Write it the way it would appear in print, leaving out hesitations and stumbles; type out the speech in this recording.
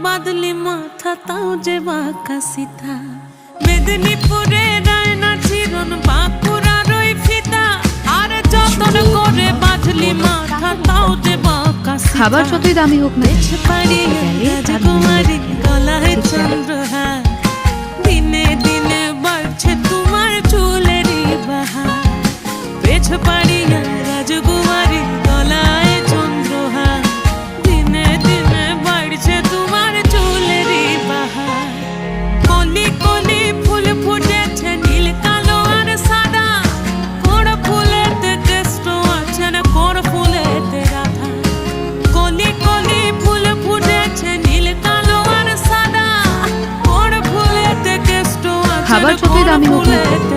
বাদলি মাথা তাও যে বাঁকা সিথা মেদিনীপুরে রায়না চিরন বাঁকুড়ার ওই ফিতা আর যতন করে বাদলি মাথা তাও যে বাঁকা সিথা খাবার যতই দামি হোক না রাজকুমারী গলায় চন্দ্রহার দিনে দিনে বাড়ছে তোমার চুলেরই বাহার পেছ পাড়িয়া রাজকুমারী গলায় চন্দ্রহার দিনে দিনে বাড়ছে তোমার চুলেরই বাহার কলি কলি ফুল ফুটেছে নীল কালো আর সাদা কোন ফুলেতে কেষ্ট আছে না কোন ফুলেতে রাধা কলি কলি ফুল ফুটেছে নীল কালো আর সাদা কোন ফুলেতে কেষ্ট আছে খাবার না যতই কোন দামি হোক না ফুলেতে